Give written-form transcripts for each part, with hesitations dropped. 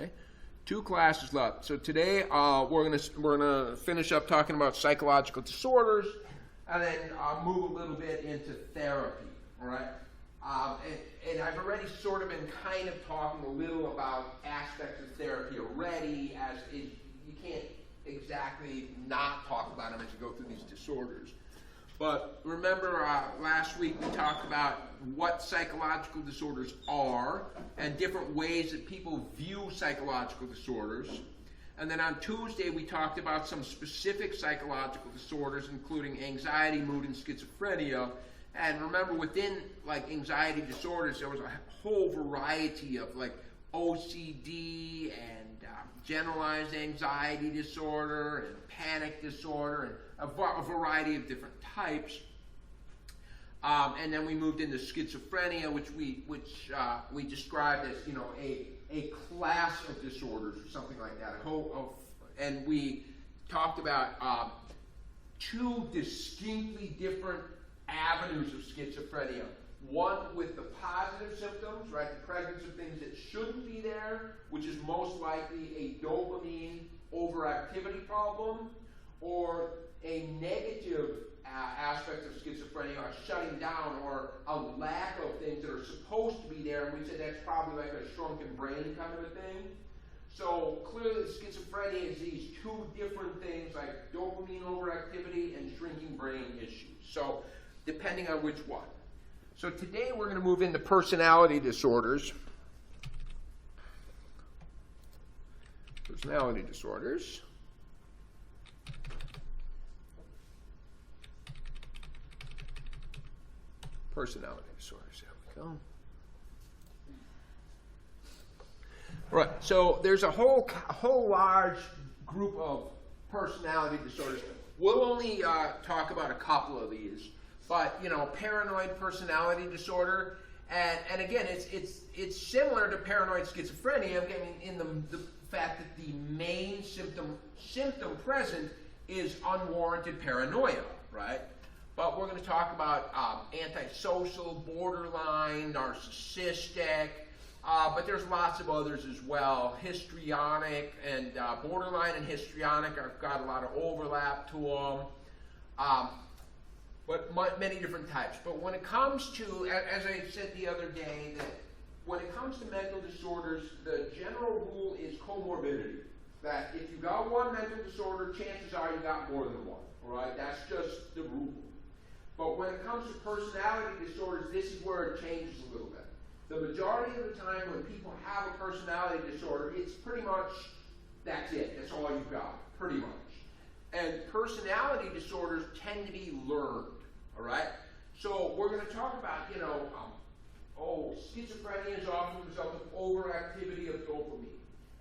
Okay? 2 classes left. So today we're gonna finish up talking about psychological disorders, and then move a little bit into therapy. All right. And I've already sort of been kind of talking a little about aspects of therapy already, as you can't exactly not talk about them as you go through these disorders. But remember, last week we talked about what psychological disorders are and different ways that people view psychological disorders. And then on Tuesday we talked about some specific psychological disorders, including anxiety, mood, and schizophrenia. And remember, within like anxiety disorders, there was a whole variety of like OCD and generalized anxiety disorder and panic disorder and a variety of different types. And then we moved into schizophrenia, which we described as, you know, a class of disorders or something like that. And we talked about 2 distinctly different avenues of schizophrenia. One with the positive symptoms, right, the presence of things that shouldn't be there, which is most likely a dopamine overactivity problem, or a negative aspect of schizophrenia, a shutting down or a lack of things that are supposed to be there, and we said that's probably like a shrunken brain kind of a thing. So clearly schizophrenia is these 2 different things, like dopamine overactivity and shrinking brain issues. So depending on which one. So today we're going to move into personality disorders. Personality disorders. Personality disorders. There we go. Right. So there's a whole large group of personality disorders. We'll only talk about a couple of these. But, you know, paranoid personality disorder, and again, it's similar to paranoid schizophrenia, in the fact that the main symptom present is unwarranted paranoia, right? But we're going to talk about antisocial, borderline, narcissistic, but there's lots of others as well. Histrionic, and borderline and histrionic have got a lot of overlap to them. But many different types. But when it comes to, as I said the other day, that when it comes to mental disorders, the general rule is comorbidity. That if you got one mental disorder, chances are you got more than one. All right, that's just the rule. But when it comes to personality disorders, this is where it changes a little bit. The majority of the time when people have a personality disorder, it's pretty much, that's it. That's all you've got, pretty much. And personality disorders tend to be learned, all right? So we're going to talk about, you know, schizophrenia is often the result of overactivity of dopamine.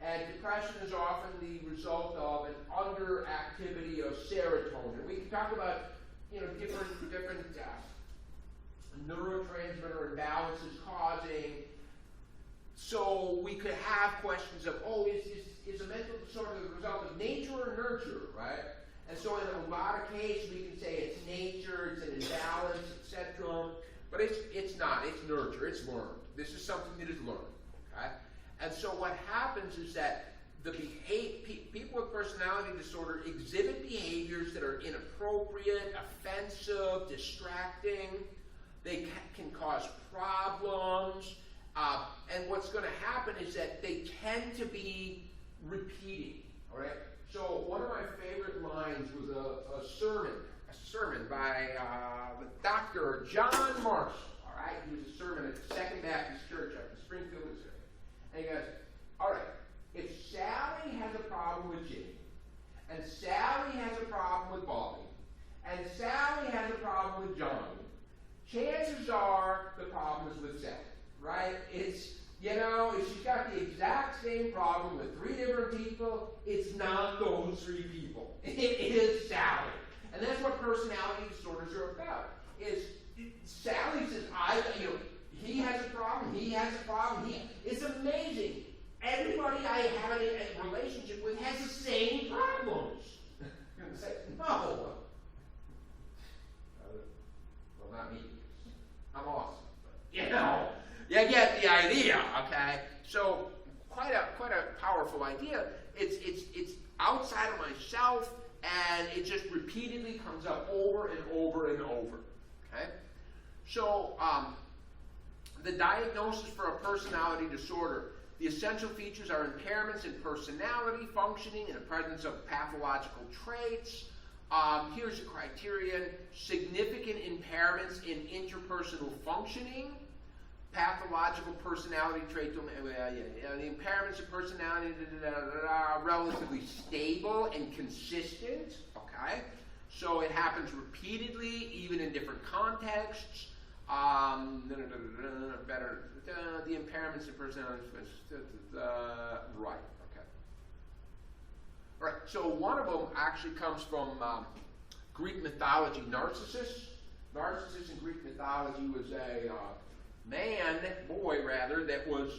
And depression is often the result of an underactivity of serotonin. We can talk about, you know, different neurotransmitter imbalances causing. So we could have questions of, is a mental disorder the result of nature or nurture, right? And so in a lot of cases we can say it's nature, it's an imbalance, etc. But it's not, it's nurture, it's learned. This is something that is learned, okay? And so what happens is that people with personality disorder exhibit behaviors that are inappropriate, offensive, distracting. They can cause problems. And what's going to happen is that they tend to be repeating, all right? So one of my favorite lines was a sermon by Dr. John Marshall, all right? He was a sermon at the Second Baptist Church up in Springfield, Missouri. And he goes, all right, if Sally has a problem with Jimmy, and Sally has a problem with Bobby, and Sally has a problem with Johnny, chances are the problem is with Sally, right? It's, you know, if she's got the exact same problem with 3 different people, it's not those 3 people. It is Sally. And that's what personality disorders are about. Is Sally says, he has a problem, he has a problem, it's amazing. Everybody I have a relationship with has the same problems. And say, no. Well, not me. I'm awesome. But, you know, you get the idea, okay? So quite a powerful idea. It's outside of myself, and it just repeatedly comes up over and over and over. Okay? So, the diagnosis for a personality disorder. The essential features are impairments in personality, functioning, and the presence of pathological traits. Here's the criterion: significant impairments in interpersonal functioning, pathological personality trait, the impairments of personality, relatively stable and consistent, okay? So it happens repeatedly, even in different contexts. The impairments of personality, right, okay. All right, so one of them actually comes from Greek mythology. Narcissus in Greek mythology was a boy that was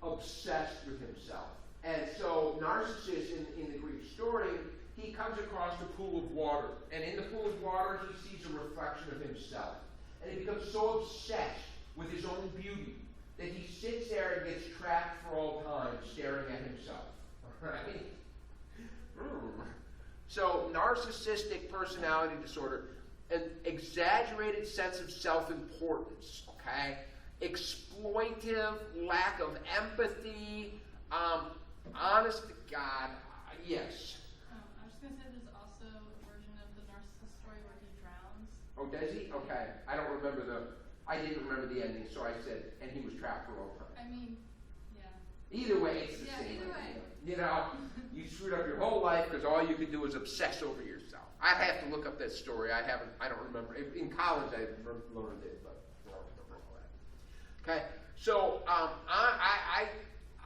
obsessed with himself. And so Narcissus, in the Greek story, he comes across a pool of water. And in the pool of water, he sees a reflection of himself. And he becomes so obsessed with his own beauty that he sits there and gets trapped for all time staring at himself. Right? So, narcissistic personality disorder, an exaggerated sense of self-importance, okay? Exploitive, lack of empathy, honest to God, yes. I was going to say there's also a version of the Narcissus story where he drowns. Oh, does he? Okay. I didn't remember the ending, so I said, and he was trapped for a long time. I mean, yeah. Either way, it's the same. Either way. You know, you screwed up your whole life because all you could do was obsess over yourself. I'd have to look up that story. I don't remember. In college, I learned it, but I don't remember all that. Okay, so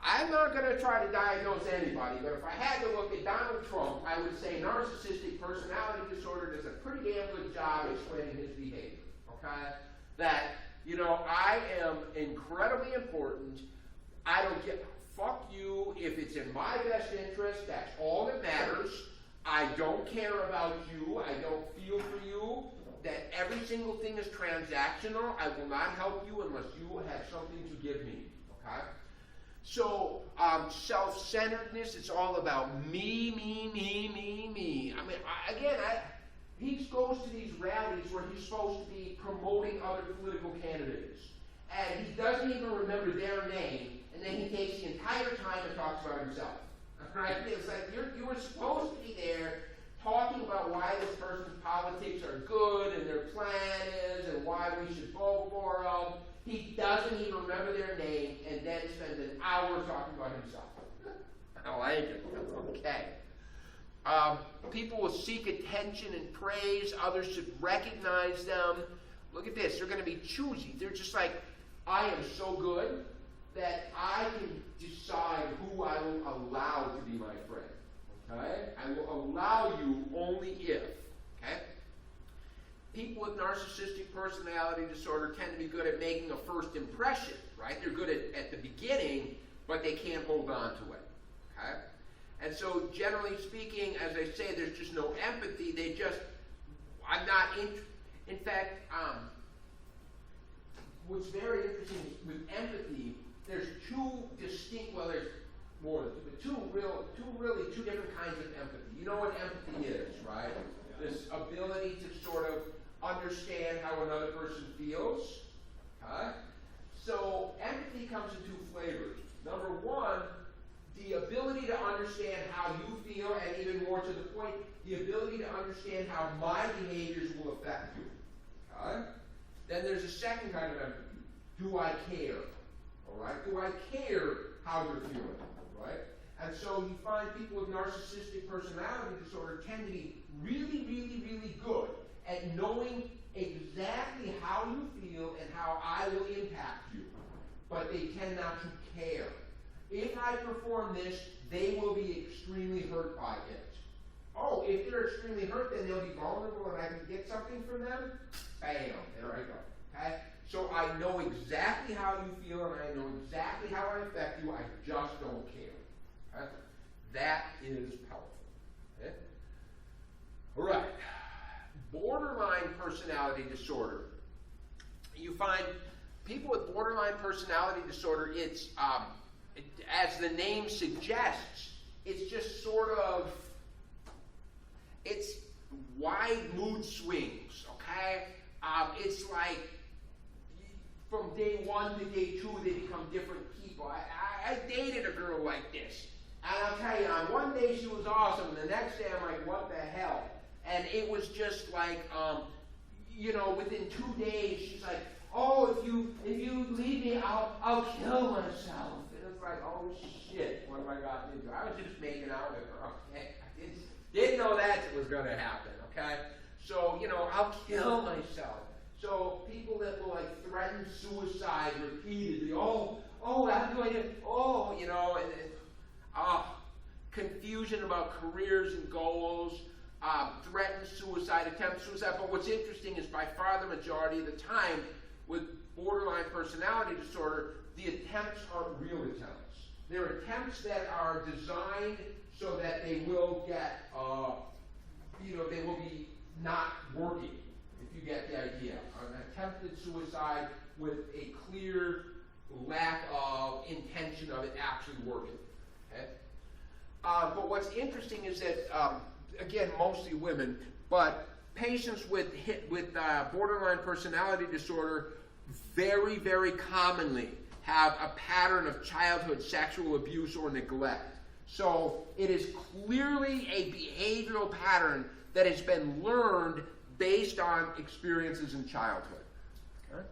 I'm not going to try to diagnose anybody, but if I had to look at Donald Trump, I would say narcissistic personality disorder does a pretty damn good job explaining his behavior. Okay, that I am incredibly important. I don't get. Fuck you. If it's in my best interest, that's all that matters. I don't care about you. I don't feel for you. That every single thing is transactional. I will not help you unless you have something to give me. Okay? So, self-centeredness, it's all about me. I mean, he goes to these rallies where he's supposed to be promoting other political candidates. And he doesn't even remember their name. And then he takes the entire time and talks about himself. Right? It's like you were supposed to be there talking about why this person's politics are good and their plan is and why we should vote for them. He doesn't even remember their name and then spends an hour talking about himself. I like it. Okay. People will seek attention and praise. Others should recognize them. Look at this. They're going to be choosy. They're just like, I am so good that I can decide who I will allow to be my friend. Okay? I will allow you only if. Okay? People with narcissistic personality disorder tend to be good at making a first impression, right? They're good at the beginning, but they can't hold on to it. Okay? And so, generally speaking, as I say, there's just no empathy. In fact, what's very interesting is with empathy, there's there's more than two, but two different kinds of empathy. You know what empathy is, right? This ability to sort of understand how another person feels. Okay? So empathy comes in two flavors. Number one, the ability to understand how you feel, and even more to the point, the ability to understand how my behaviors will affect you. Okay? Then there's a second kind of empathy. Do I care? All right? Do I care how you're feeling? Right? And so you find people with narcissistic personality disorder tend to be really, really, really good at knowing exactly how you feel and how I will impact you. But they tend not to care. If I perform this, they will be extremely hurt by it. Oh, if they're extremely hurt, then they'll be vulnerable and I can get something from them? Bam, there I go. Okay? So I know exactly how you feel and I know exactly how I affect you, I just don't care. Okay? That is powerful. Okay? All right. Borderline personality disorder. You find people with borderline personality disorder, as the name suggests, it's just sort of, it's wide mood swings, okay? It's like from day one to day two, they become different people. I dated a girl like this. And I'll tell you, on one day she was awesome, and the next day I'm like, what the hell? And it was just like, you know, within 2 days, she's like, oh, if you leave me, I'll kill myself. And it's like, oh shit, what have I gotten into? I was just making out with her, okay? I didn't know that was going to happen, okay? So, you know, I'll kill myself. So people that will like threaten suicide repeatedly, oh, I'm going to, oh, you know, and confusion about careers and goals, threaten suicide, attempt suicide. But what's interesting is by far the majority of the time with borderline personality disorder, the attempts aren't real attempts. They're attempts that are designed so that they will get, you know, they will be not working, if you get the idea. An attempted suicide with a clear lack of intention of it actually working. Okay? But what's interesting is that, again, mostly women, but patients with borderline personality disorder very, very commonly have a pattern of childhood sexual abuse or neglect. So it is clearly a behavioral pattern that has been learned based on experiences in childhood. Okay?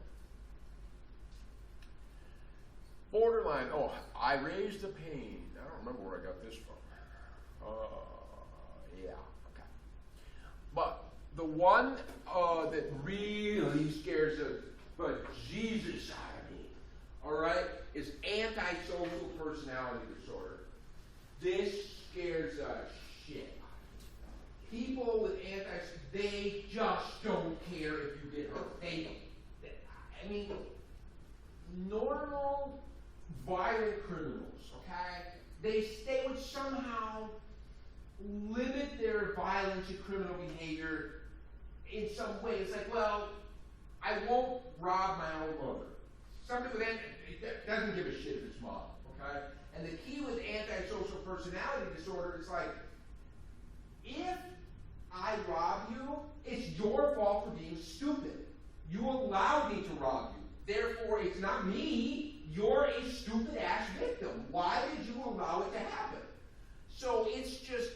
Borderline, oh, I raised the pain. I don't remember where I got this from. Yeah, okay. But the one that really scares the Jesus out of me, all right, is antisocial personality disorder. This scares the shit out of me. People with they just don't care if you get hurt. I mean, normal violent criminals, okay, they would somehow limit their violence and criminal behavior in some way. It's like, well, I won't rob my own mother. Somebody with doesn't give a shit if it's mom, okay? And the key with antisocial personality disorder is like, if I rob you, it's your fault for being stupid. You allowed me to rob you. Therefore, it's not me. You're a stupid-ass victim. Why did you allow it to happen? So it's just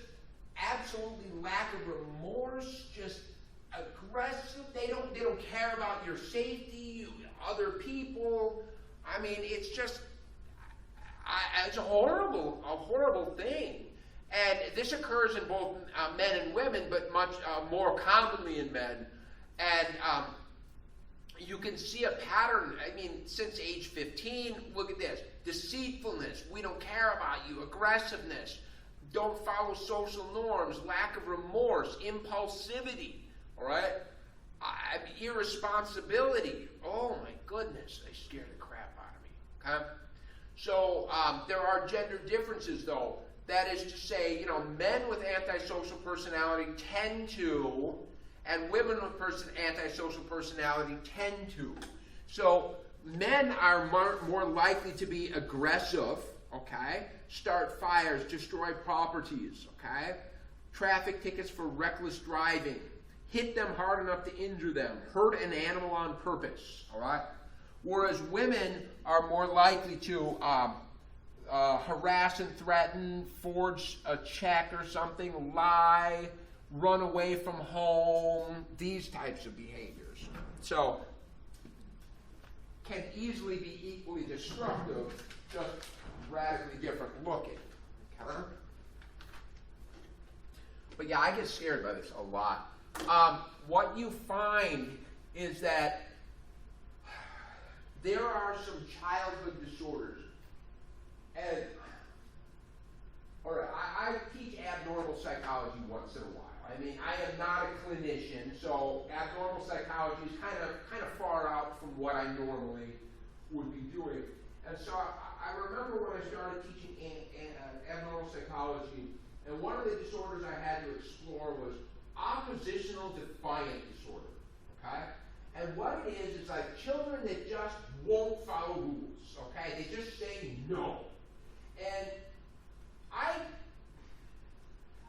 absolutely lack of remorse, just aggressive. They don't care about your safety, other people. I mean, it's just it's a horrible thing. And this occurs in both men and women, but much more commonly in men. And you can see a pattern, I mean, since age 15, look at this. Deceitfulness, we don't care about you. Aggressiveness, don't follow social norms. Lack of remorse, impulsivity, all right? Irresponsibility. Oh, my goodness, they scare the crap out of me, okay? So there are gender differences, though. That is to say, you know, men with antisocial personality tend to, and women with antisocial personality tend to. So men are more likely to be aggressive, okay? Start fires, destroy properties, okay? Traffic tickets for reckless driving. Hit them hard enough to injure them. Hurt an animal on purpose, all right? Whereas women are more likely to harass and threaten, forge a check or something, lie, run away from home, these types of behaviors. So, can easily be equally destructive, just radically different looking. Okay? But yeah, I get scared by this a lot. What you find is that there are some childhood disorders. And, all right, I teach abnormal psychology once in a while. I mean, I am not a clinician, so abnormal psychology is kind of far out from what I normally would be doing. And so I remember when I started teaching abnormal psychology, and one of the disorders I had to explore was oppositional defiant disorder. Okay? And what it is like children that just won't follow rules. Okay? They just say no. And I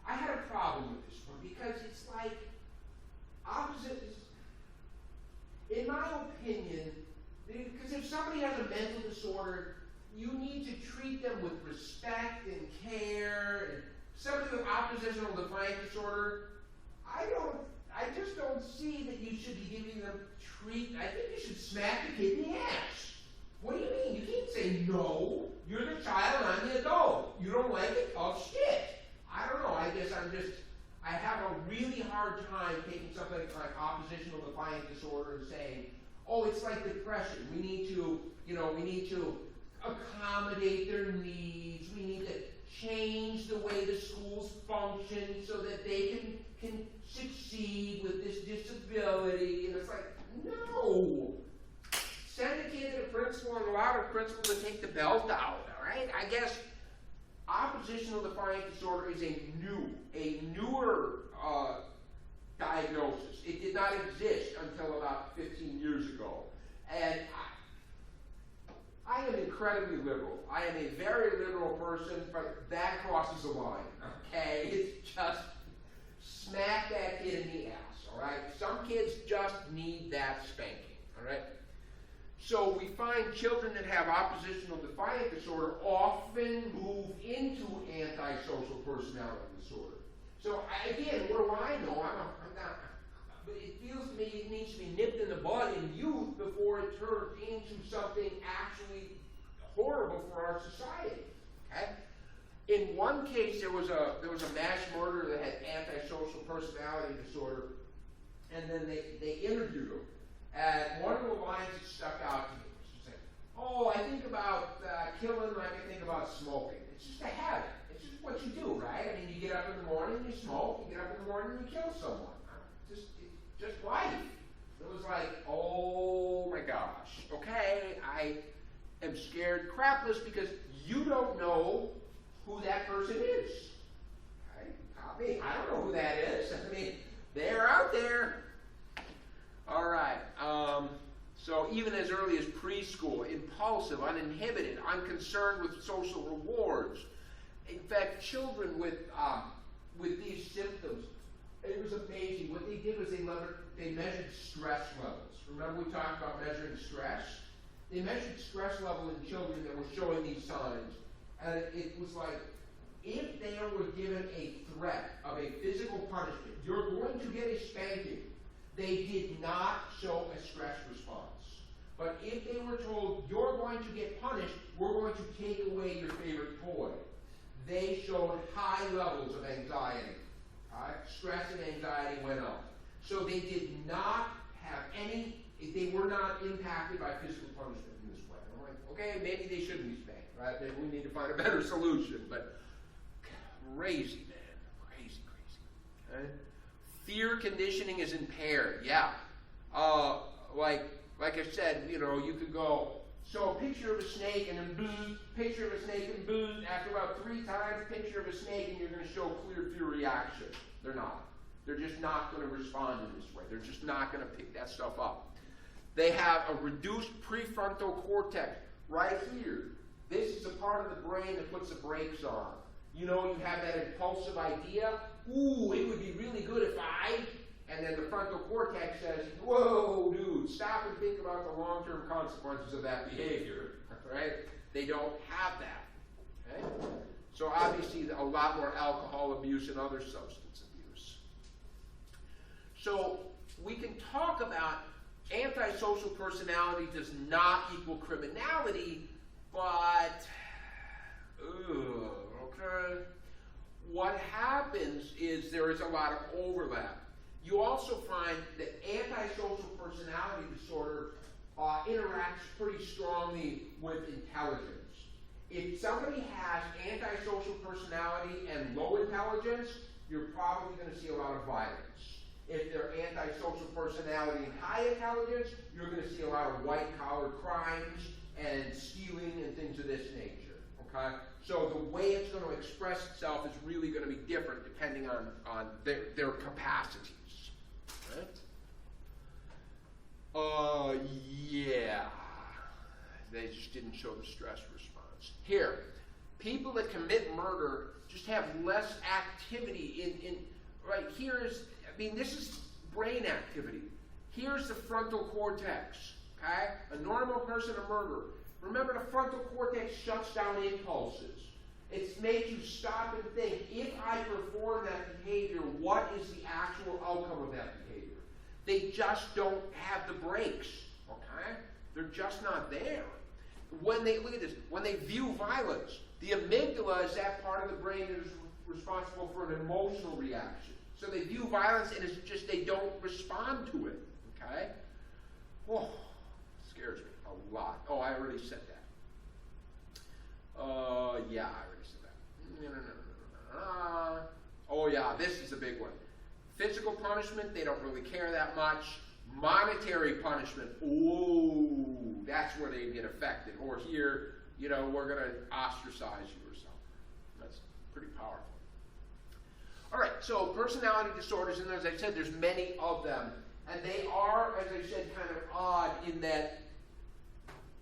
had a problem with this one because it's like opposites. In my opinion, because if somebody has a mental disorder, you need to treat them with respect and care. And somebody with oppositional defiant disorder, I just don't see that you should be giving them treatment. I think you should smack the kid in the ass. What do you mean? You can't say no. You're the child, I'm the adult. You don't like it? Tough shit. I don't know. I guess I have a really hard time taking something like oppositional defiant disorder and saying, oh, it's like depression. We need to accommodate their needs. We need to change the way the schools function so that they can succeed with this disability. And it's like, no. Send a kid to the principal and allow the principal to take the belt out, all right? I guess oppositional defiant disorder is a newer diagnosis. It did not exist until about 15 years ago. And I am incredibly liberal. I am a very liberal person, but that crosses the line, okay? It's just smack that kid in the ass, all right? Some kids just need that spanking, all right? So we find children that have oppositional defiant disorder often move into antisocial personality disorder. So again, what do I know? I'm not, but it feels to me it needs to be nipped in the bud in youth before it turns into something actually horrible for our society. Okay? In one case, there was a mass murderer that had antisocial personality disorder, and then they interviewed him. And one of the lines that stuck out to me was to say, oh, I think about killing like I think about smoking. It's just a habit. It's just what you do, right? I mean, you get up in the morning, you smoke. You get up in the morning, you kill someone. Just life. It was like, oh my gosh. Okay, I am scared crapless because you don't know who that person is. Right? I mean, I don't know who that is. I mean, they're out there. All right. So even as early as preschool, impulsive, uninhibited, unconcerned with social rewards. In fact, children with these symptoms, it was amazing. What they did was they measured stress levels. Remember we talked about measuring stress? They measured stress level in children that were showing these signs. And it was like, if they were given a threat of a physical punishment, you're going to get a spanking, they did not show a stress response. But if they were told, you're going to get punished, we're going to take away your favorite toy, they showed high levels of anxiety. Stress and anxiety went up. So they did not have they were not impacted by physical punishment in this way. I'm like, okay, maybe they shouldn't be spanked, right? Maybe we need to find a better solution. But crazy, man. Crazy. Okay? Fear conditioning is impaired. Yeah. Like I said, you could go, show a picture of a snake and then boo, picture of a snake and boo. After about 3 times, picture of a snake, and you're going to show clear fear reaction. They're not. They're just not going to respond in this way. They're just not going to pick that stuff up. They have a reduced prefrontal cortex right here. This is the part of the brain that puts the brakes on. You have that impulsive idea. Ooh, it would be really good if and then the frontal cortex says, whoa, dude, stop and think about the long-term consequences of that behavior, right? They don't have that, okay? So obviously a lot more alcohol abuse and other substance abuse. So we can talk about antisocial personality does not equal criminality, but, okay. What happens is there is a lot of overlap. You also find that antisocial personality disorder interacts pretty strongly with intelligence. If somebody has antisocial personality and low intelligence, you're probably going to see a lot of violence. If they're antisocial personality and high intelligence, you're going to see a lot of white-collar crimes and stealing and things of this nature. Okay? So the way it's going to express itself is really going to be different depending on their capacities. Right? Yeah. They just didn't show the stress response. Here, people that commit murder just have less activity in right, here's, I mean, this is brain activity. Here's the frontal cortex, okay? A normal person, a murderer. Remember, the frontal cortex shuts down impulses. It makes you stop and think, if I perform that behavior, what is the actual outcome of that behavior? They just don't have the brakes, okay? They're just not there. When they, look at this, when they view violence, the amygdala is that part of the brain that is responsible for an emotional reaction. So they view violence and it's just they don't respond to it, okay? Oh, scares me a lot. Oh, I already said that. Yeah, I already said that. Oh yeah, this is a big one. Physical punishment, they don't really care that much. Monetary punishment, ooh, that's where they get affected. Or here, you know, we're going to ostracize you or something. That's pretty powerful. All right, so personality disorders, and as I said, there's many of them. And they are, as I said, kind of odd in that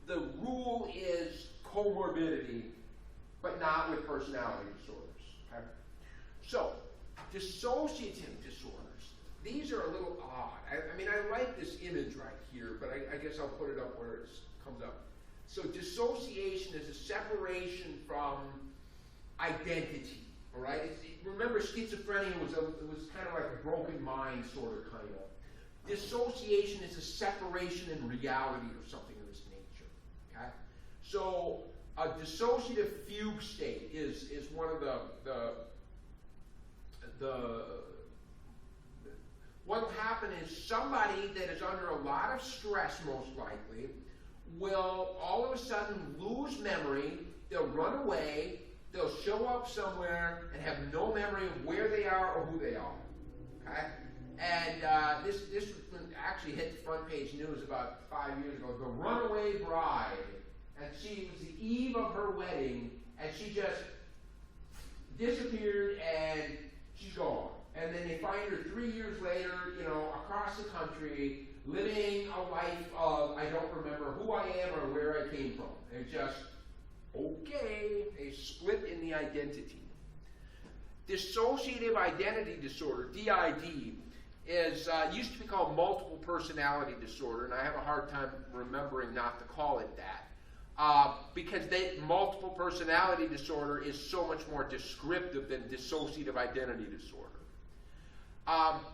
the rule is comorbidity, but not with personality disorders. Okay? So, dissociative disorders. These are a little odd. I mean, I like this image right here, but I guess I'll put it up where it comes up. So dissociation is a separation from identity, all right? Remember, schizophrenia was kind of like a broken mind sort of kind of. Dissociation is a separation in reality or something of this nature, okay? So a dissociative fugue state is one of what will happen is somebody that is under a lot of stress, most likely, will all of a sudden lose memory, they'll run away, they'll show up somewhere and have no memory of where they are or who they are, okay? And this actually hit the front page news about 5 years ago. The runaway bride, and she was the eve of her wedding, and she just disappeared and she's gone. And then they find her 3 years later, you know, across the country, living a life of, I don't remember who I am or where I came from. And just, okay, a split in the identity. Dissociative identity disorder, DID, is used to be called multiple personality disorder, and I have a hard time remembering not to call it that. Because multiple personality disorder is so much more descriptive than dissociative identity disorder.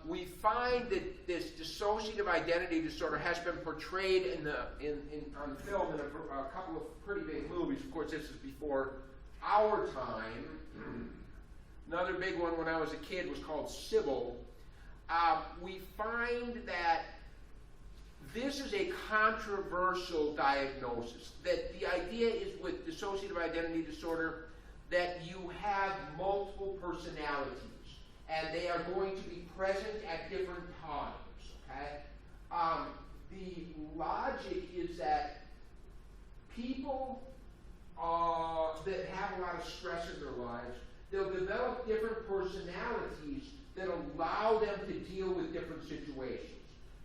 We find that this dissociative identity disorder has been portrayed on film in a couple of pretty big movies. Of course, this is before our time. Another big one when I was a kid was called Sybil. We find that this is a controversial diagnosis. That the idea is with dissociative identity disorder that you have multiple personalities. And they are going to be present at different times, okay? The logic is that people that have a lot of stress in their lives, they'll develop different personalities that allow them to deal with different situations.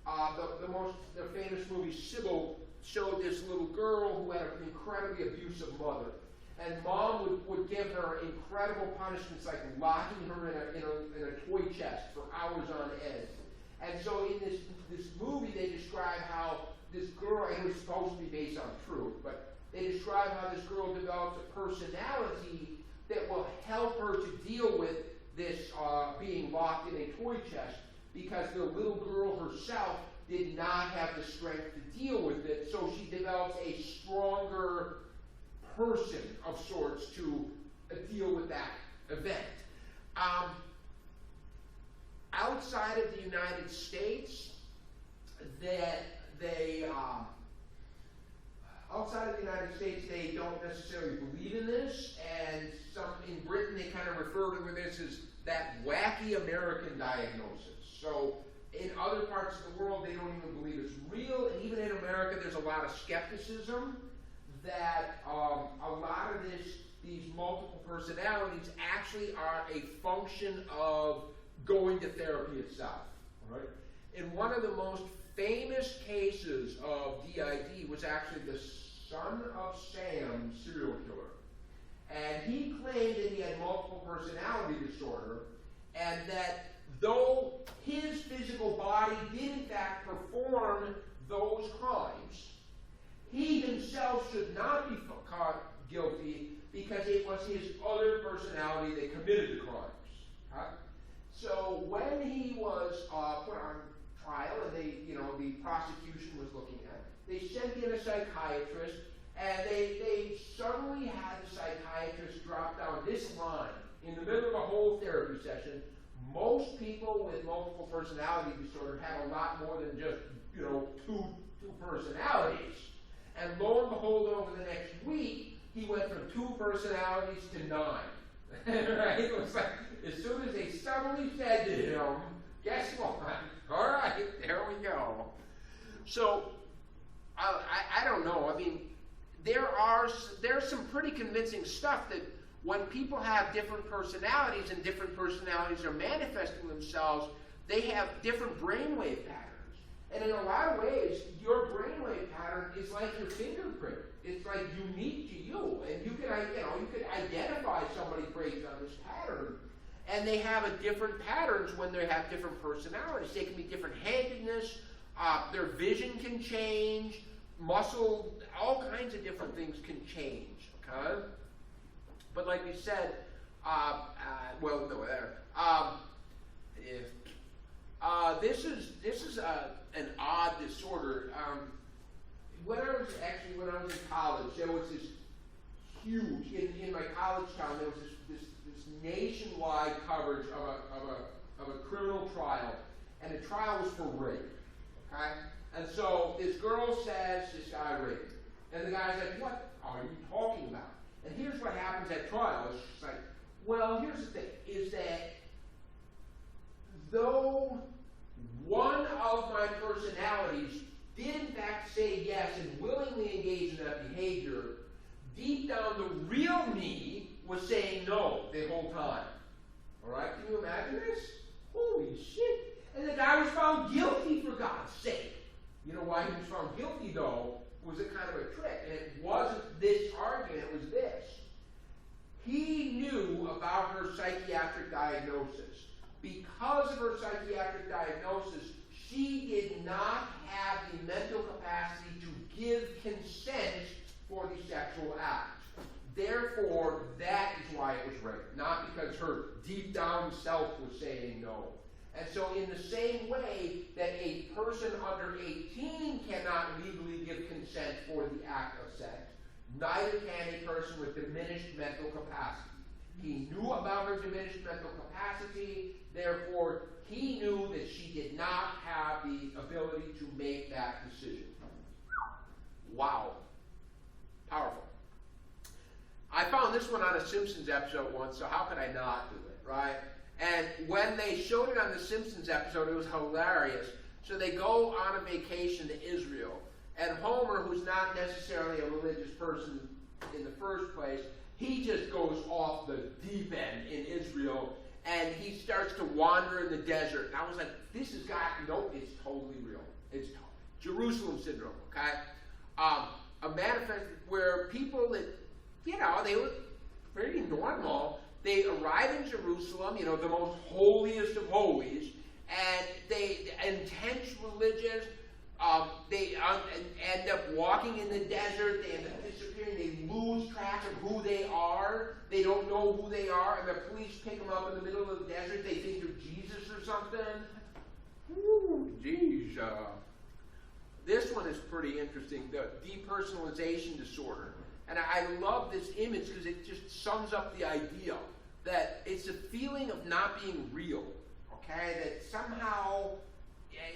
The famous movie Sybil showed this little girl who had an incredibly abusive mother. And mom would give her incredible punishments like locking her in a toy chest for hours on end. And so in this movie they describe how this girl, and it was supposed to be based on truth, but they describe how this girl develops a personality that will help her to deal with this being locked in a toy chest, because the little girl herself did not have the strength to deal with it, so she develops a stronger person of sorts to deal with that event. Outside of the United States, outside of the United States, they don't necessarily believe in this, and some in Britain they kind of refer to this as that wacky American diagnosis. So in other parts of the world, they don't even believe it's real, and even in America, there's a lot of skepticism that a lot of these multiple personalities actually are a function of going to therapy itself. All right? And one of the most famous cases of DID was actually the Son of Sam serial killer. And he claimed that he had multiple personality disorder, and that though his physical body did in fact perform those crimes, he himself should not be caught guilty because it was his other personality that committed the crimes. Huh? So when he was put on trial, and the prosecution was looking at it, they sent in a psychiatrist, and they suddenly had the psychiatrist drop down this line in the middle of a whole therapy session. Most people with multiple personality disorder have a lot more than just two personalities. And lo and behold, over the next week, he went from 2 personalities to 9. Right? It was like, as soon as they suddenly said to him, guess what? All right, there we go. So, I don't know. I mean, there's some pretty convincing stuff that when people have different personalities and different personalities are manifesting themselves, they have different brainwave patterns. And in a lot of ways, your brainwave pattern is like your fingerprint. It's like unique to you, and you could identify somebody based on this pattern. And they have different patterns when they have different personalities. They can be different-handedness. Their vision can change. Muscle, all kinds of different things can change. Okay. But like we said, this is an odd disorder. When I was in college, there was this huge in my college town. There was this nationwide coverage of a criminal trial, and the trial was for rape. Okay, and so this girl says this guy raped, and the guy's like, "What are you talking about?" And here's what happens at trial. It's like, well, here's the thing, is that though one of my personalities did in fact say yes and willingly engage in that behavior, deep down the real me was saying no the whole time. All right, can you imagine this? Holy shit. And the guy was found guilty, for God's sake. You know why he was found guilty, though, was a kind of a trick. And it wasn't this argument, it was this. He knew about her psychiatric diagnosis. Because of her psychiatric diagnosis, she did not have the mental capacity to give consent for the sexual act. Therefore, that is why it was rape, not because her deep down self was saying no. And so in the same way that a person under 18 cannot legally give consent for the act of sex, neither can a person with diminished mental capacity. He knew about her diminished mental capacity, therefore he knew that she did not have the ability to make that decision. Wow. Powerful. I found this one on a Simpsons episode once, so how could I not do it, right? And when they showed it on the Simpsons episode, it was hilarious. So they go on a vacation to Israel, and Homer, who's not necessarily a religious person in the first place, he just goes off the deep end in Israel, and he starts to wander in the desert. And I was like, this has got, no, it's totally real. It's Jerusalem syndrome, okay? A manifest where people that, they were pretty normal. They arrive in Jerusalem, the most holiest of holies, and they intense religious. They end up walking in the desert. They end up disappearing. They lose track of who they are. They don't know who they are, and the police pick them up in the middle of the desert. They think they're Jesus or something. Ooh, geez. This one is pretty interesting. The depersonalization disorder. And I love this image because it just sums up the idea that it's a feeling of not being real, okay? That somehow,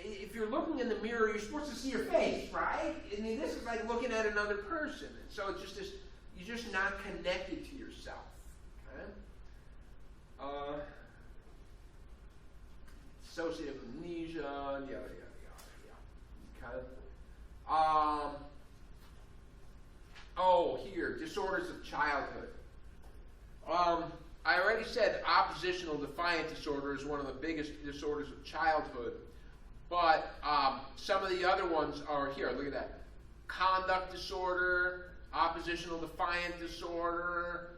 if you're looking in the mirror, you're supposed to see your face, right? I mean, this is like looking at another person. And so it's just this, you're just not connected to yourself, okay? Dissociative amnesia, yada, yada, yada, okay? Here, disorders of childhood. I already said oppositional defiant disorder is one of the biggest disorders of childhood, but some of the other ones are here. Look at that. Conduct disorder, oppositional defiant disorder,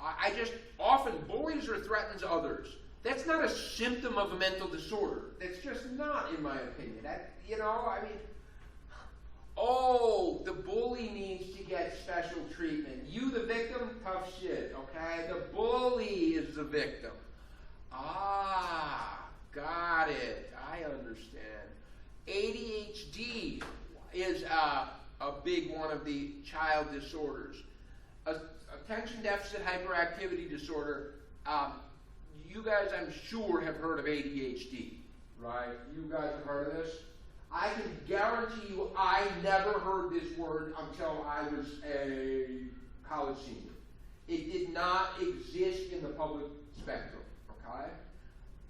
I just often bullies or threatens others. That's not a symptom of a mental disorder. That's just not, in my opinion. Oh, the bully needs to get special treatment. You, the victim, tough shit, okay? The bully is the victim. Ah, got it. I understand. ADHD is a big one of the child disorders. Attention deficit hyperactivity disorder. You guys, I'm sure, have heard of ADHD, right? You guys have heard of this? I can guarantee you I never heard this word until I was a college senior. It did not exist in the public spectrum, okay?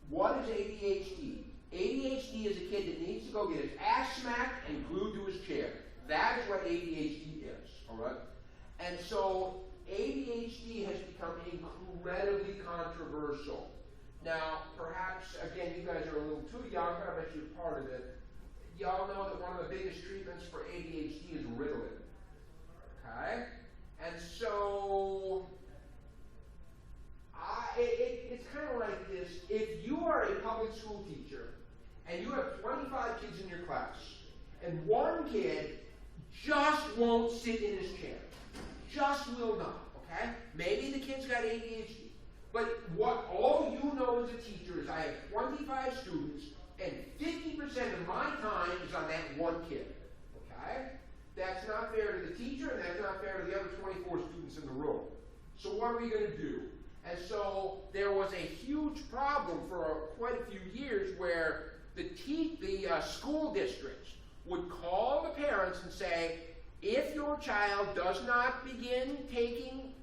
What is ADHD? ADHD is a kid that needs to go get his ass smacked and glued to his chair. That is what ADHD is, all right? And so ADHD has become incredibly controversial. Now, perhaps, again, you guys are a little too young, but I bet you're part of it. Y'all know that one of the biggest treatments for ADHD is Ritalin. Okay? And so, it's kind of like this. If you are a public school teacher and you have 25 kids in your class, and one kid just won't sit in his chair, just will not, okay? Maybe the kid's got ADHD. But what all you know as a teacher is I have 25 students, and 50% of my time is on that one kid, okay? That's not fair to the teacher, and that's not fair to the other 24 students in the room. So what are we going to do? And so there was a huge problem for quite a few years where the school districts would call the parents and say, if your child does not begin taking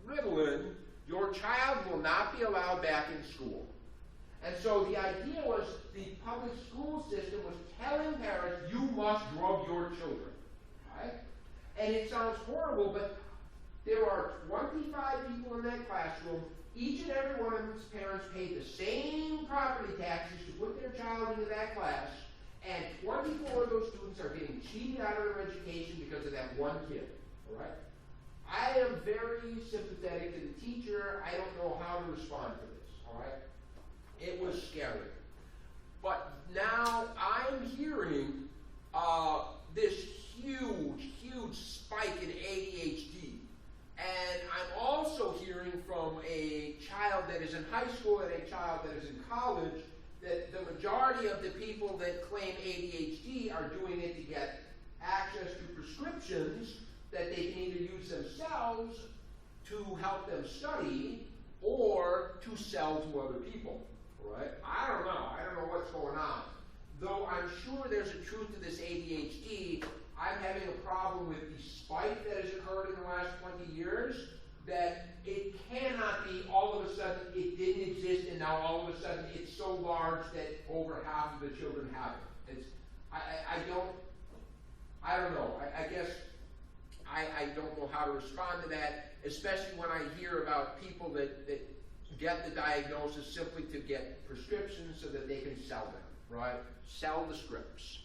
Ritalin, your child will not be allowed back in school. And so the idea was the public school system was telling parents, you must drug your children. Right? And it sounds horrible, but there are 25 people in that classroom. Each and every one of these parents paid the same property taxes to put their child into that class, and 24 of those students are getting cheated out of their education because of that one kid. All right? I am very sympathetic to the teacher. I don't know how to respond to this. All right? It was scary. But now I'm hearing this huge spike in ADHD. And I'm also hearing from a child that is in high school and a child that is in college that the majority of the people that claim ADHD are doing it to get access to prescriptions that they can either use themselves to help them study or to sell to other people. Right? I don't know what's going on. Though I'm sure there's a truth to this ADHD, I'm having a problem with the spike that has occurred in the last 20 years, that it cannot be all of a sudden it didn't exist and now all of a sudden it's so large that over half of the children have it. I don't know. I guess I don't know how to respond to that, especially when I hear about people that get the diagnosis simply to get prescriptions so that they can sell them, right? Sell the scripts.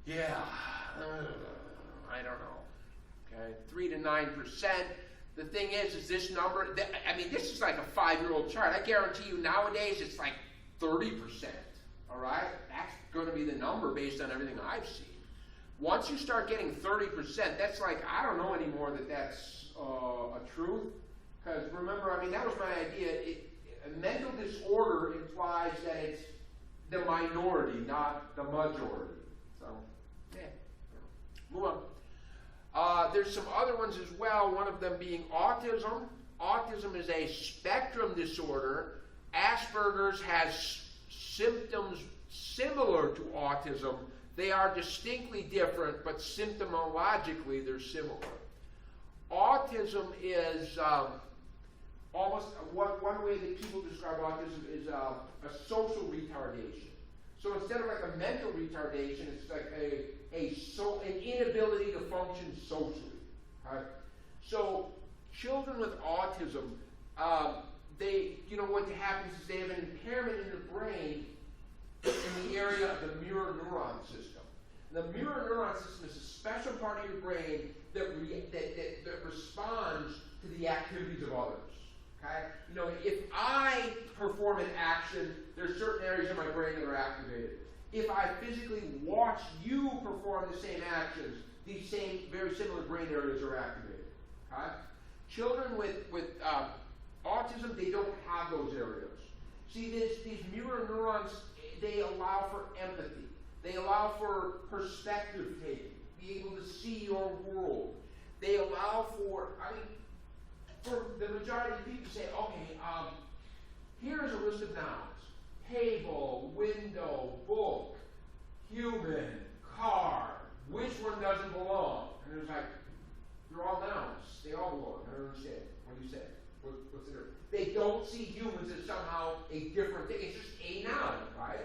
Yeah, I don't know. Okay, 3 to 9%. The thing is this number, this is like a 5-year-old chart. I guarantee you nowadays it's like 30%, all right? That's going to be the number based on everything I've seen. Once you start getting 30%, that's like, I don't know anymore that that's a truth. Because remember, that was my idea. A mental disorder implies that it's the minority, not the majority. So, yeah. Move on. There's some other ones as well, one of them being autism. Autism is a spectrum disorder. Asperger's has symptoms similar to autism. They are distinctly different, but symptomologically they're similar. Autism is almost one way that people describe autism is a social retardation. So instead of like a mental retardation, it's like an inability to function socially. Right? So children with autism, what happens is they have an impairment in the brain in the area of the mirror neuron system. The mirror neuron system is a special part of your brain that responds to the activities of others. Okay? You know, if I perform an action, there's certain areas of my brain that are activated. If I physically watch you perform the same actions, these same very similar brain areas are activated. Okay? Children with autism, they don't have those areas. See, these mirror neurons, they allow for empathy. They allow for perspective taking, be able to see your world. They allow for, for the majority of people say, okay, here's a list of nouns. Table, window, book, human, car. Which one doesn't belong? And it's like, they're all nouns. They all belong. I don't understand. What do you say? What's the difference? They don't see humans as somehow a different thing. It's just a noun, right?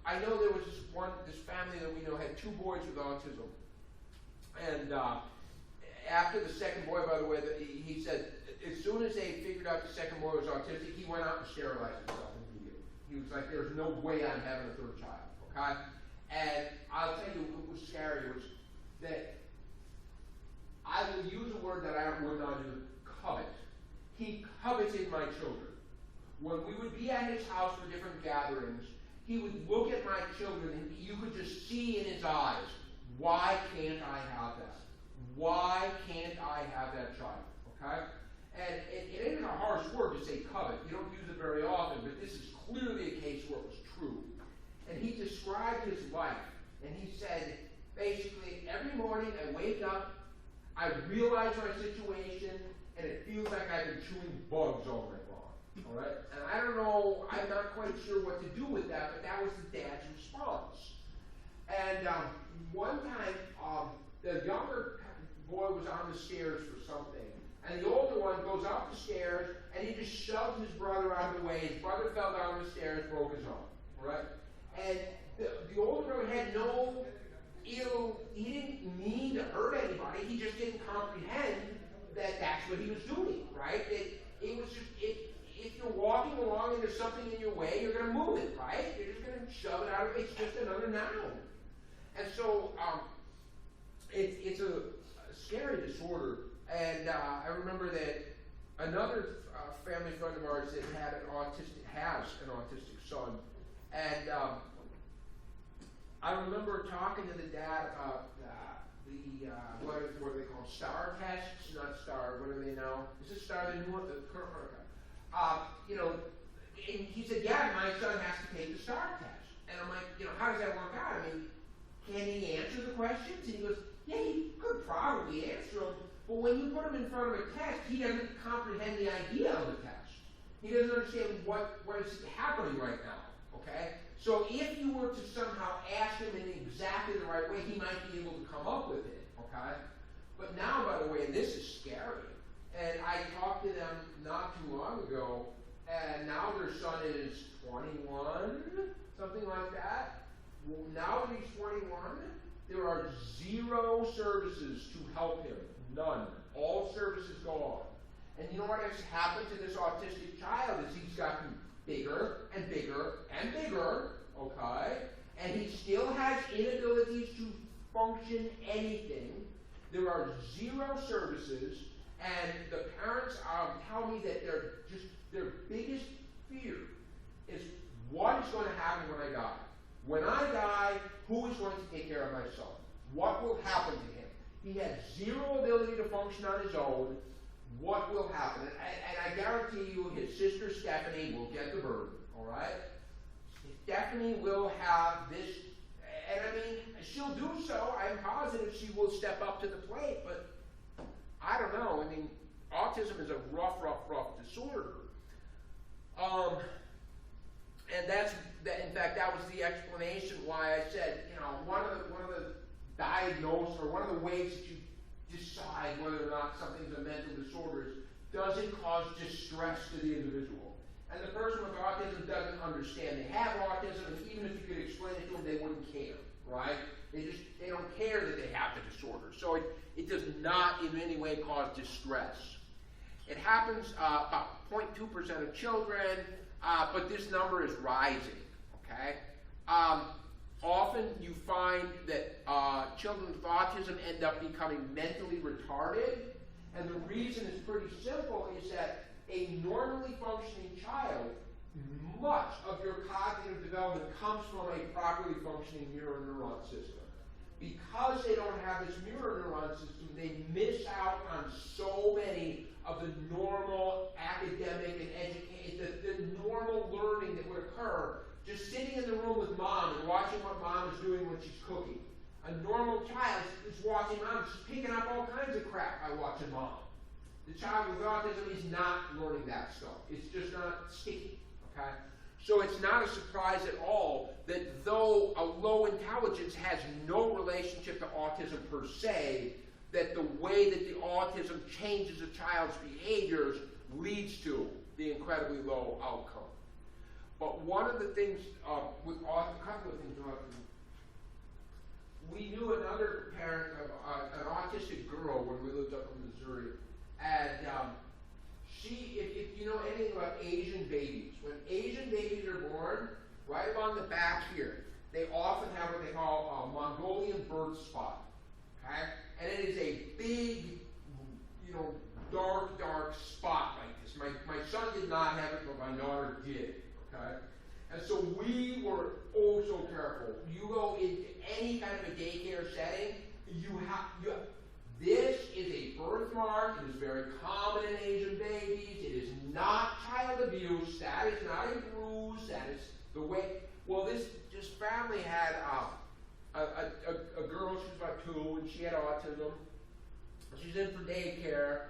I know there was this family that we know had 2 boys with autism. And after the second boy, by the way, he said, as soon as they figured out the second boy was autistic, he went out and sterilized himself immediately. He was like, there's no way I'm having a 3rd child, okay? And I'll tell you what was scary was that I will use a word that I would not use, covet. He coveted my children. When we would be at his house for different gatherings, he would look at my children and you could just see in his eyes, why can't I have that? Why can't I have that child? Okay? And it ain't a harsh word to say covet. You don't use it very often, but this is clearly a case where it was true. And he described his life, and he said, basically, every morning I wake up, I realize my situation, and it feels like I've been chewing bugs all night long. All right? And I don't know, I'm not quite sure what to do with that, but that was the dad's response. And one time, the younger boy was on the stairs for something, and the older one goes up the stairs, and he just shoves his brother out of the way. His brother fell down the stairs, broke his arm. All right? And the older brother had no ill, he didn't mean to hurt anybody, he just didn't comprehend that that's what he was doing, right? It was just, if you're walking along and there's something in your way, you're going to move it, right? You're just going to shove it out of it. It's just another noun. And so it's a scary disorder. And I remember that another family friend of ours that has an autistic son. And I remember talking to the dad about what are they called? STAR tests? Not STAR. What are they now? Is it STAR? The current America. You know, and he said, yeah, my son has to take the STAR test. And I'm like, you know, how does that work out? I mean, can he answer the questions? And he goes, yeah, he could probably answer them. But when you put him in front of a test, he doesn't comprehend the idea of the test. He doesn't understand what is happening right now. Okay? So if you were to somehow ask him in exactly the right way, he might be able to come up with it. Okay? But now, by the way, this is scary. And I talked to them not too long ago, and now their son is 21, something like that. Well, now that he's 21, there are 0 services to help him. None. All services go on. And you know what has happened to this autistic child is he's gotten bigger and bigger and bigger, okay? And he still has inabilities to function anything. There are 0 services, and the parents tell me that their biggest fear is what is going to happen when I die. When I die, who is going to take care of my son? What will happen to him? He has 0 ability to function on his own. What will happen? And I guarantee you his sister Stephanie will get the burden, all right? Stephanie will have this, and I mean, she'll do so. I'm positive she will step up to the plate, but I don't know. I mean, autism is a rough disorder. And in fact, that was the explanation why I said, you know, one of the diagnosis, or one of the ways that you decide whether or not something's a mental disorder is, does it cause distress to the individual? And the person with autism doesn't understand. They have autism, and even if you could explain it to them, they wouldn't care, right? They don't care that they have the disorder. So it does not in any way cause distress. It happens about 0.2% of children, but this number is rising, okay? Often you find that children with autism end up becoming mentally retarded, And the reason is pretty simple, is that a normally functioning child, much of your cognitive development comes from a properly functioning mirror neuron system. Because they don't have this mirror neuron system, they miss out on so many of the normal academic and the normal learning that would occur just sitting in the room with mom and watching what mom is doing when she's cooking. A normal child is watching mom, she's picking up all kinds of crap by watching mom. The child with autism is not learning that stuff. It's just not sticky, okay? So it's not a surprise at all that though a low intelligence has no relationship to autism per se, that the way that the autism changes a child's behaviors leads to the incredibly low outcome. But one of the things with autism, a couple of things with autism, we knew another parent of an autistic girl when we lived up in Missouri, and if you know anything about Asian babies, when Asian babies are born, right along the back here, they often have what they call a Mongolian birth spot, okay? And it is a big, dark spot like this. My son did not have it, but my daughter did, okay? And so we were oh so careful. You go into any kind of a daycare setting, this is a birthmark. It is very common in Asian babies. It is not child abuse. That is not a bruise. That is the way. Well, this family had a girl. She was about 2, and she had autism. She's in for daycare,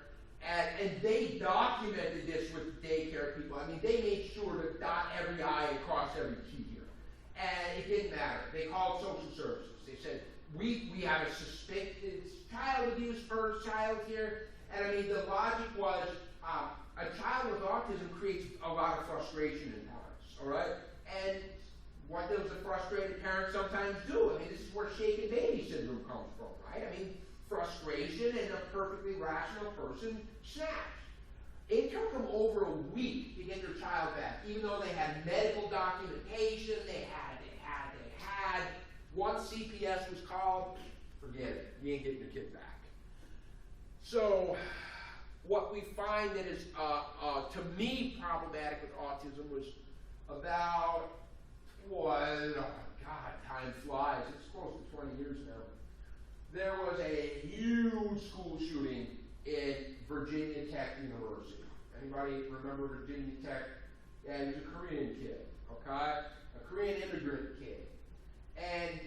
and they documented this with the daycare people. I mean, they made sure to dot every I and cross every T here, and it didn't matter. They called social services. They said, we have a suspected child abuse for a child here. And I mean, the logic was a child with autism creates a lot of frustration in parents, all right? And what does a frustrated parent sometimes do? I mean, this is where shaken baby syndrome comes from, right? I mean, frustration, and a perfectly rational person snaps. It took them over a week to get their child back, even though they had medical documentation, they had. Once CPS was called, forget it. You ain't getting your kid back. So what we find that is, to me, problematic with autism was about, time flies. It's close to 20 years now. There was a huge school shooting in Virginia Tech University. Anybody remember Virginia Tech? Yeah, he was a Korean kid, okay? A Korean immigrant kid. And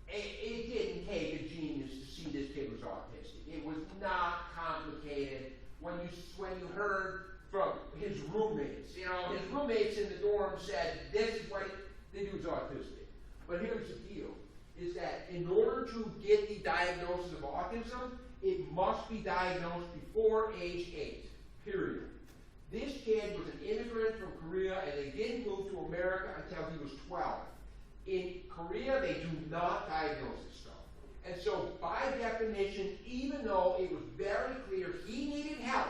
it didn't take a genius to see this kid was autistic. It was not complicated. When you heard from his roommates, his roommates in the dorm said, this is what the dude's autistic. But here's the deal, is that in order to get the diagnosis of autism, it must be diagnosed before age 8, period. This kid was an immigrant from Korea, and they didn't move to America until he was 12. In Korea, they do not diagnose this stuff. And so, by definition, even though it was very clear he needed help,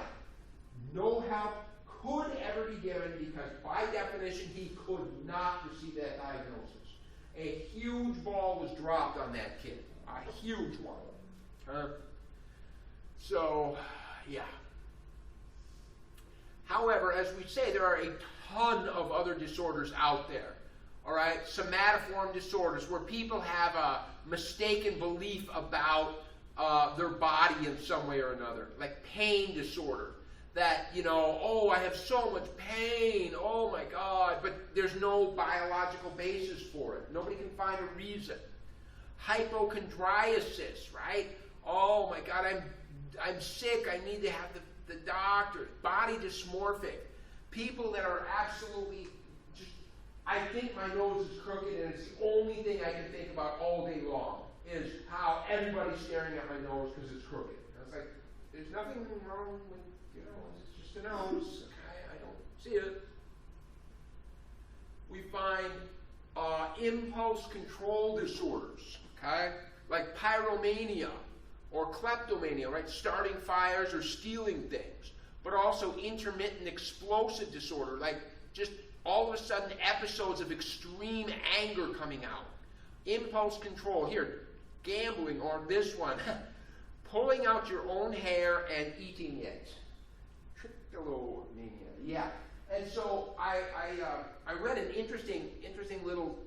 no help could ever be given because, by definition, he could not receive that diagnosis. A huge ball was dropped on that kid. A huge one. So, yeah. However, as we say, there are a ton of other disorders out there. All right, somatoform disorders where people have a mistaken belief about their body in some way or another, like pain disorder. That, I have so much pain, oh my God, but there's no biological basis for it. Nobody can find a reason. Hypochondriasis, right? Oh my God, I'm sick, I need to have the doctor. Body dysmorphic. People that are absolutely I think my nose is crooked, and it's the only thing I can think about all day long is how everybody's staring at my nose because it's crooked. And it's like, there's nothing wrong with, it's just a nose. I don't see it. We find impulse control disorders, okay? Like pyromania or kleptomania, right? Starting fires or stealing things. But also intermittent explosive disorder, like just all of a sudden episodes of extreme anger coming out. Impulse control. Here, gambling, or this one, pulling out your own hair and eating it. Trichotillomania, yeah. And so I read an interesting little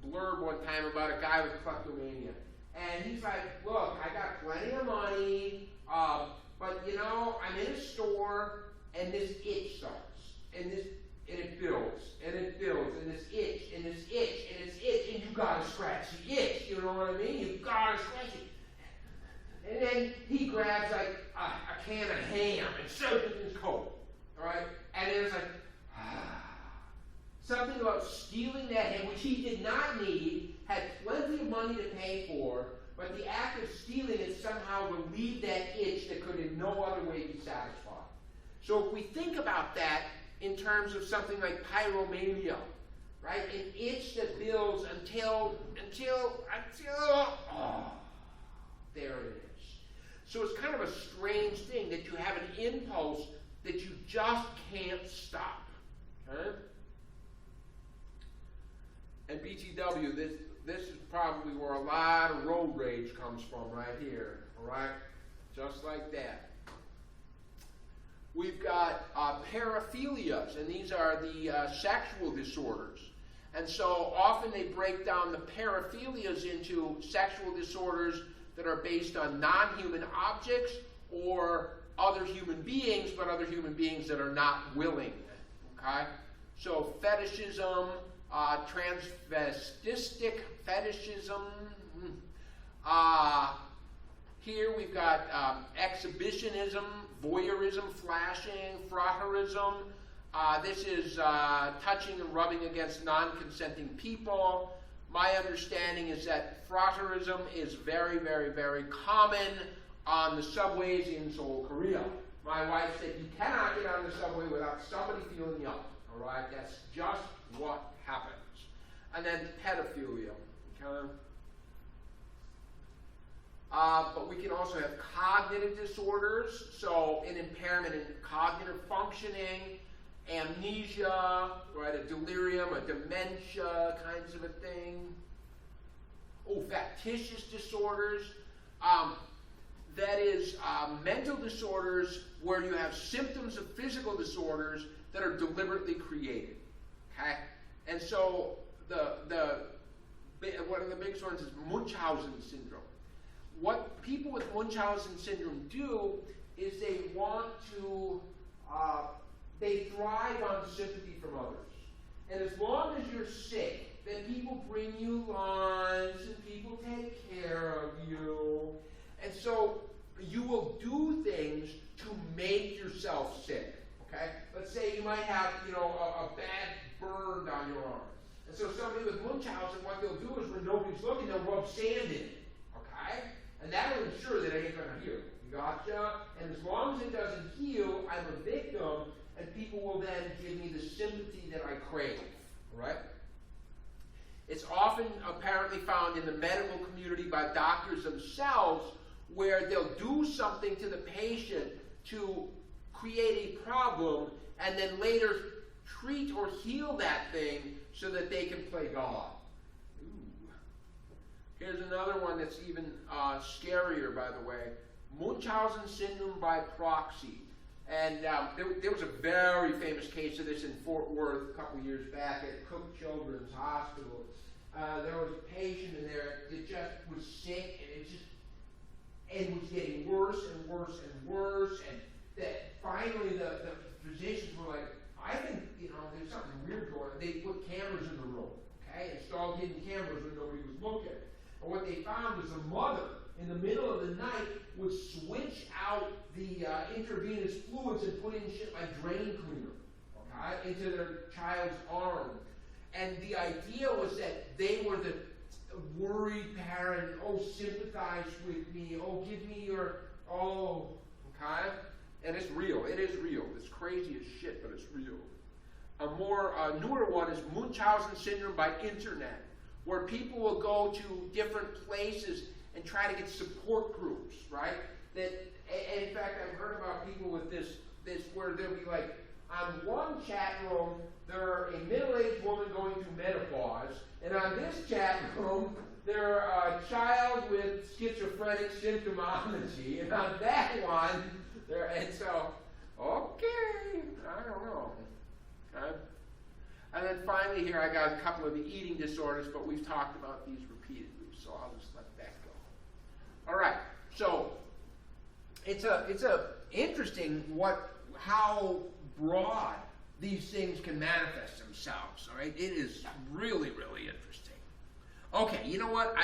blurb one time about a guy with kleptomania. And he's like, look, I got plenty of money, but you know, I'm in a store and this itch starts. And it builds, and it builds, and this itch, and this itch, and this itch, and you gotta scratch the itch, you know what I mean? You gotta scratch it. And then he grabs like a can of ham and shoves it in his coat, all right? And it was like, something about stealing that ham, which he did not need, had plenty of money to pay for, but the act of stealing it somehow relieved that itch that could in no other way be satisfied. So if we think about that in terms of something like pyromania, right? An itch that builds until, there it is. So it's kind of a strange thing that you have an impulse that you just can't stop. Okay? And BTW, this is probably where a lot of road rage comes from right here, all right? Just like that. We've got paraphilias, and these are the sexual disorders. And so often they break down the paraphilias into sexual disorders that are based on non-human objects or other human beings, but other human beings that are not willing. Okay? So fetishism, transvestistic fetishism. Here we've got exhibitionism, voyeurism, flashing, frotterism. This is touching and rubbing against non-consenting people. My understanding is that frotterism is very, very, very common on the subways in Seoul, Korea. My wife said you cannot get on the subway without somebody feeling you up. All right, that's just what happens. And then pedophilia. Okay? But we can also have cognitive disorders, so an impairment in cognitive functioning, amnesia, right, a delirium, a dementia kinds of a thing. Oh, factitious disorders. That is mental disorders where you have symptoms of physical disorders that are deliberately created. Okay? And so one of the biggest ones is Munchausen syndrome. What people with Munchausen syndrome do is they want to, they thrive on sympathy from others. And as long as you're sick, then people bring you lunch and people take care of you. And so you will do things to make yourself sick. Okay? Let's say you might have, a bad burn on your arm. And so somebody with Munchausen, what they'll do is when nobody's looking, they'll rub sand in it. Okay? And that'll ensure that it ain't going to heal. You gotcha? And as long as it doesn't heal, I'm a victim, and people will then give me the sympathy that I crave. All right? It's often apparently found in the medical community by doctors themselves, where they'll do something to the patient to create a problem, and then later treat or heal that thing so that they can play God. Here's another one that's even scarier, by the way. Munchausen syndrome by proxy. And there was a very famous case of this in Fort Worth a couple years back at Cook Children's Hospital. There was a patient in there that just was sick, and it was getting worse and worse and worse. And that finally the physicians were like, I think, there's something weird going on. They put cameras in the room, okay? Installed hidden cameras when nobody was looking. And what they found was the mother, in the middle of the night, would switch out the intravenous fluids and put in shit like drain cleaner, okay, into their child's arm. And the idea was that they were the worried parent. Oh, sympathize with me. Oh, give me your, okay? And it's real. It is real. It's crazy as shit, but it's real. A more newer one is Munchausen syndrome by internet, where people will go to different places and try to get support groups, right? That, and in fact, I've heard about people with this where they'll be like, on one chat room, they're a middle-aged woman going through menopause, and on this chat room, they're a child with schizophrenic symptomology, and on that one, and so, okay, I don't know. Okay. And then finally here, I got a couple of the eating disorders, but we've talked about these repeatedly, so I'll just let that go. All right, so it's a interesting how broad these things can manifest themselves. All right, it is really, really interesting. Okay, you know what?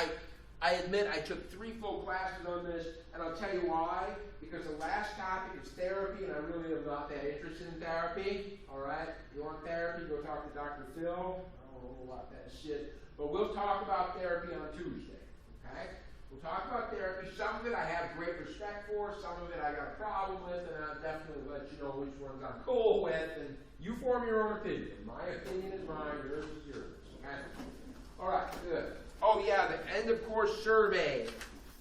I admit I took 3 full classes on this, and I'll tell you why. Because the last topic is therapy, and I really am not that interested in therapy. All right, you want therapy? Go talk to Dr. Phil. I don't know about that shit, but we'll talk about therapy on Tuesday. Okay, we'll talk about therapy. Some of it I have great respect for. Some of it I got a problem with, and I'll definitely let you know which ones I'm cool with. And you form your own opinion. My opinion is mine. Yours is yours. Okay. All right. Good. Oh yeah, the end of course survey.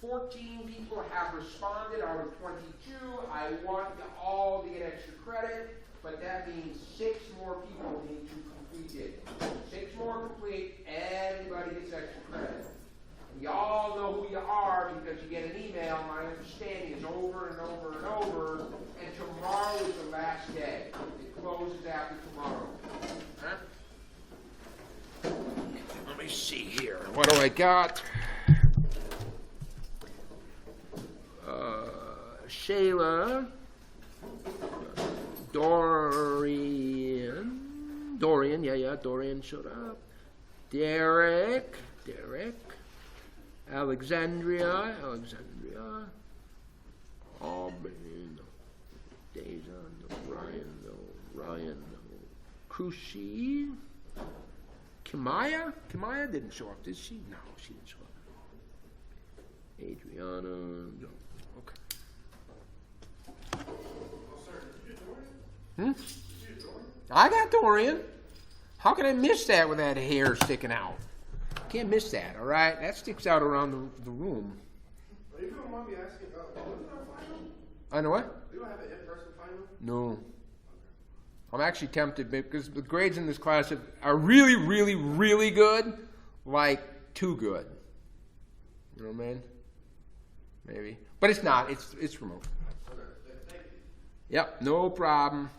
14 people have responded out of 22. I want you all to get extra credit, but that means 6 more people need to complete it. 6 more complete, everybody gets extra credit. And y'all know who you are because you get an email. My understanding is over and over and over, and tomorrow is the last day. It closes after tomorrow. Huh? Let me see here. What do I got? Shayla, Dorian, yeah, Dorian showed up. Derek, Alexandria, Auburn, Deja, Ryan, Kushi, Kimaya didn't show up, did she? No, she didn't show up. Adriana, no. Okay. I got Dorian. How can I miss that with that hair sticking out? Can't miss that, all right? That sticks out around the room. Are you don't mind me asking, when is our final? I know what? We don't have an in-person final? No. I'm actually tempted because the grades in this class are really, really, really good, like too good. You know what I mean? Maybe. But it's not. It's remote. Okay, thank you. Yep, no problem.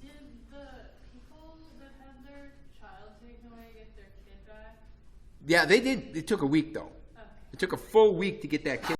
Did the people that had their child taken away get their kid back? Yeah, they did. It took a week, though. Okay. It took a full week to get that kid.